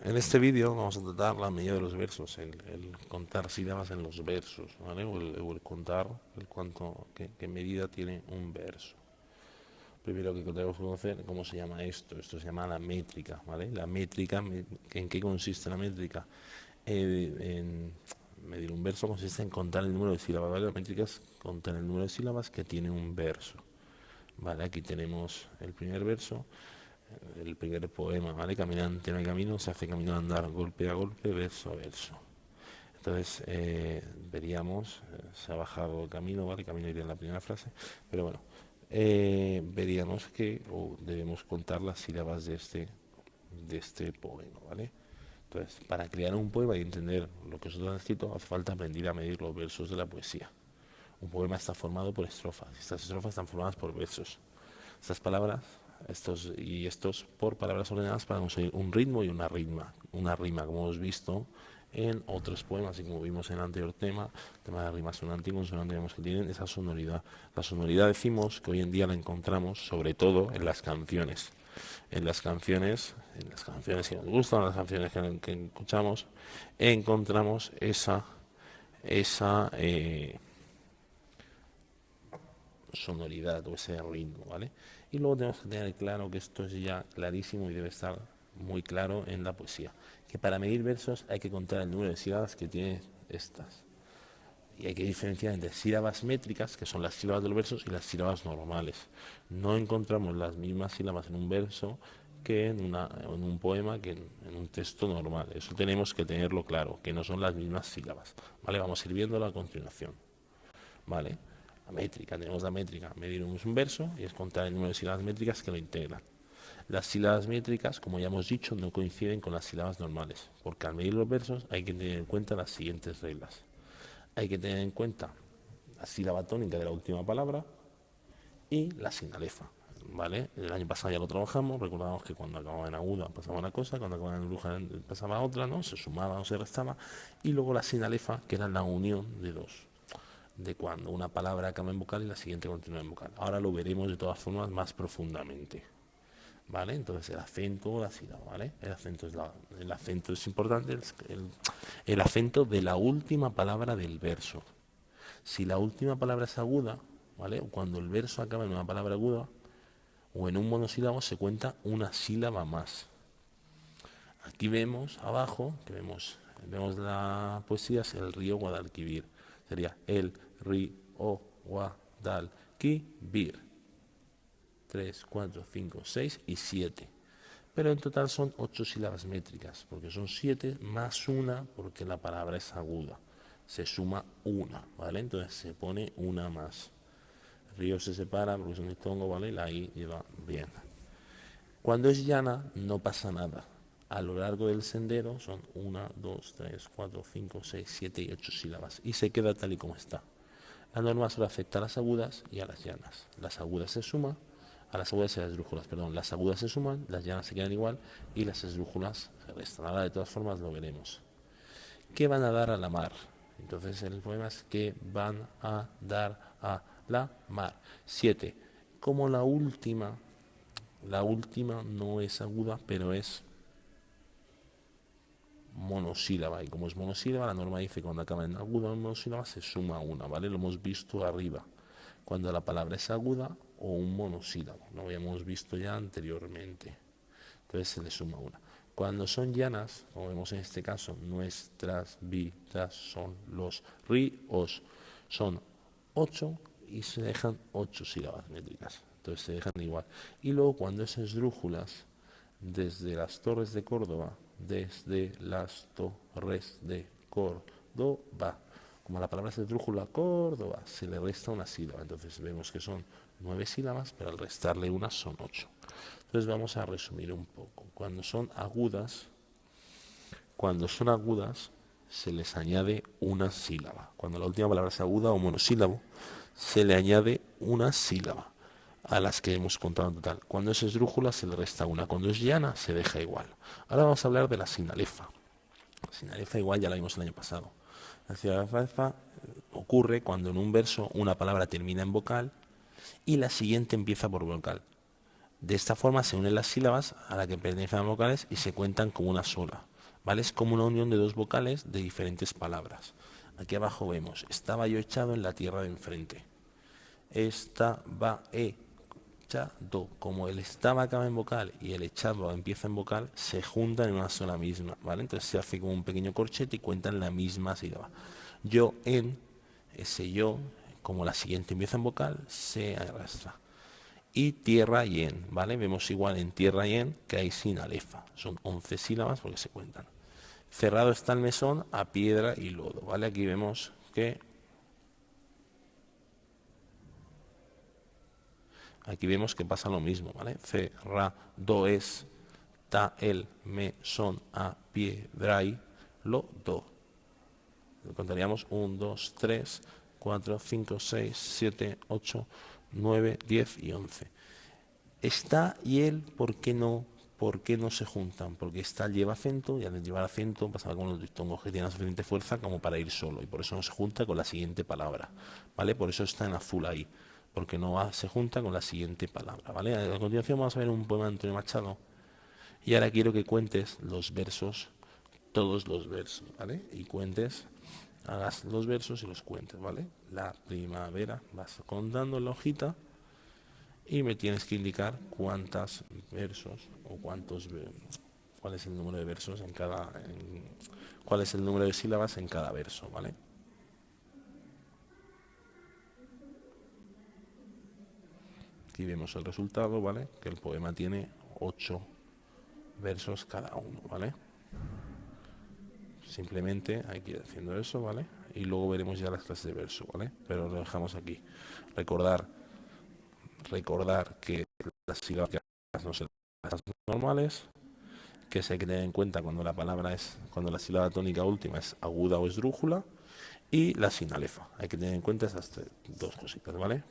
En este vídeo vamos a tratar la medida de los versos, el contar sílabas en los versos, ¿vale? O el contar qué medida tiene un verso. Primero que tenemos que conocer cómo se llama esto. Esto se llama la métrica, ¿vale? La métrica, ¿en qué consiste la métrica? En medir un verso consiste en contar el número de sílabas, ¿vale? La métrica es contar el número de sílabas que tiene un verso. Vale, aquí tenemos el primer verso, el primer poema, ¿vale? Caminante no hay camino, se hace camino a andar, golpe a golpe, verso a verso. Entonces veríamos, se ha bajado el camino, ¿vale? Camino iría en la primera frase, pero bueno, veríamos que debemos contar las sílabas de este poema, ¿vale? Entonces, para crear un poema y entender lo que nosotros han escrito, hace falta aprender a medir los versos de la poesía. Un poema está formado por estrofas, y estas estrofas están formadas por versos. Estas palabras, estos por palabras ordenadas para conseguir un ritmo y una rima, como hemos visto en otros poemas y como vimos en el anterior tema de rima sonante y consonante, vemos que tienen esa sonoridad. La sonoridad decimos que hoy en día la encontramos sobre todo en las canciones. En las canciones que nos gustan, las canciones que escuchamos, encontramos esa sonoridad o ese ritmo, ¿vale? Y luego tenemos que tener claro que esto es ya clarísimo y debe estar muy claro en la poesía, que para medir versos hay que contar el número de sílabas que tiene estas. Y hay que diferenciar entre sílabas métricas, que son las sílabas de los versos, y las sílabas normales. No encontramos las mismas sílabas en un verso que en un poema, que en un texto normal. Eso tenemos que tenerlo claro, que no son las mismas sílabas. ¿Vale? Vamos a ir viéndolo a continuación. ¿Vale? La métrica, tenemos la métrica, medir un verso y es contar el número de sílabas métricas que lo integran. Las sílabas métricas, como ya hemos dicho, no coinciden con las sílabas normales, porque al medir los versos hay que tener en cuenta las siguientes reglas. Hay que tener en cuenta la sílaba tónica de la última palabra y la sinalefa. ¿Vale? El año pasado ya lo trabajamos, recordamos que cuando acababa en aguda pasaba una cosa, cuando acababa en bruja pasaba otra, ¿no? Se sumaba o se restaba, y luego la sinalefa, que era la unión de cuando una palabra acaba en vocal y la siguiente continúa en vocal. Ahora lo veremos de todas formas más profundamente. ¿Vale? Entonces el acento o la sílaba, ¿vale? El acento es importante, el acento de la última palabra del verso. Si la última palabra es aguda, ¿vale? O cuando el verso acaba en una palabra aguda o en un monosílabo, se cuenta una sílaba más. Aquí vemos abajo, que vemos la poesía, es el río Guadalquivir. Sería el río Guadalquivir. 3, 4, 5, 6 y 7. Pero en total son 8 sílabas métricas, porque son 7 más una, porque la palabra es aguda. Se suma una, ¿vale? Entonces se pone una más. El río se separa porque es un diptongo, ¿vale? La I lleva bien. Cuando es llana, no pasa nada. A lo largo del sendero son 1, 2, 3, 4, 5, 6, 7 y 8 sílabas. Y se queda tal y como está. La norma solo afecta a las agudas y a las llanas. Las agudas se suman, a las agudas y a las esdrújulas, perdón. Las agudas se suman, las llanas se quedan igual y las esdrújulas se restan. Ahora de todas formas lo veremos. ¿Qué van a dar a la mar? Entonces el poema es ¿qué van a dar a la mar? 7. Como la última no es aguda, pero es monosílaba, y como es monosílaba, la norma dice que cuando acaba en aguda o en monosílaba se suma una, ¿vale? Lo hemos visto arriba, cuando la palabra es aguda o un monosílabo, lo habíamos visto ya anteriormente, entonces se le suma una. Cuando son llanas, como vemos en este caso, nuestras vidas son los ríos, son 8 y se dejan 8 sílabas métricas, entonces se dejan igual. Y luego cuando es esdrújulas, desde las Torres de Córdoba, como la palabra es esdrújula, Córdoba, se le resta una sílaba. Entonces vemos que son 9 sílabas, pero al restarle una son 8. Entonces vamos a resumir un poco. Cuando son agudas, se les añade una sílaba. Cuando la última palabra es aguda o monosílabo, se le añade una sílaba a las que hemos contado en total. Cuando es esdrújula se le resta una, cuando es llana se deja igual. Ahora vamos a hablar de la sinalefa. La sinalefa igual ya la vimos el año pasado. La sinalefa ocurre cuando en un verso una palabra termina en vocal y la siguiente empieza por vocal. De esta forma se unen las sílabas a la que pertenecen las vocales y se cuentan como una sola. ¿vale? Es como una unión de dos vocales de diferentes palabras. Aquí abajo vemos, estaba yo echado en la tierra de enfrente. Estaba echado, como el estaba acaba en vocal y el echado empieza en vocal, se juntan en una sola misma, ¿vale? Entonces se hace como un pequeño corchete y cuentan la misma sílaba. Yo en, ese yo, como la siguiente empieza en vocal, se arrastra. Y tierra y en, ¿vale? Vemos igual en tierra y en que hay sin alefa. Son 11 sílabas porque se cuentan. Cerrado está el mesón a piedra y lodo, ¿vale? Aquí vemos que pasa lo mismo, ¿vale? Cerrado está el mesón a piedra y lodo. Contaríamos 1, 2, 3, 4, 5, 6, 7, 8, 9, 10 y 11. Está y el, ¿por qué no se juntan? Porque está lleva acento y al llevar acento pasa con los diptongos que tienen suficiente fuerza como para ir solo y por eso no se junta con la siguiente palabra, ¿vale? Por eso está en azul ahí, porque no se junta con la siguiente palabra, ¿vale? A continuación vamos a ver un poema de Antonio Machado y ahora quiero que cuentes los versos, todos los versos, ¿vale? Y hagas los versos y los cuentes, ¿vale? La primavera, vas contando en la hojita y me tienes que indicar cuántos versos o cuál es el número de versos cuál es el número de sílabas en cada verso, ¿vale? Aquí vemos el resultado, ¿vale? Que el poema tiene 8 versos cada uno, ¿vale? Simplemente hay que ir haciendo eso, ¿vale? Y luego veremos ya las clases de verso, ¿vale? Pero lo dejamos aquí. Recordar que las sílabas no son las normales, que se hay que tener en cuenta cuando cuando la sílaba tónica última es aguda o esdrújula, y la sinalefa. Hay que tener en cuenta esas dos cositas, ¿vale?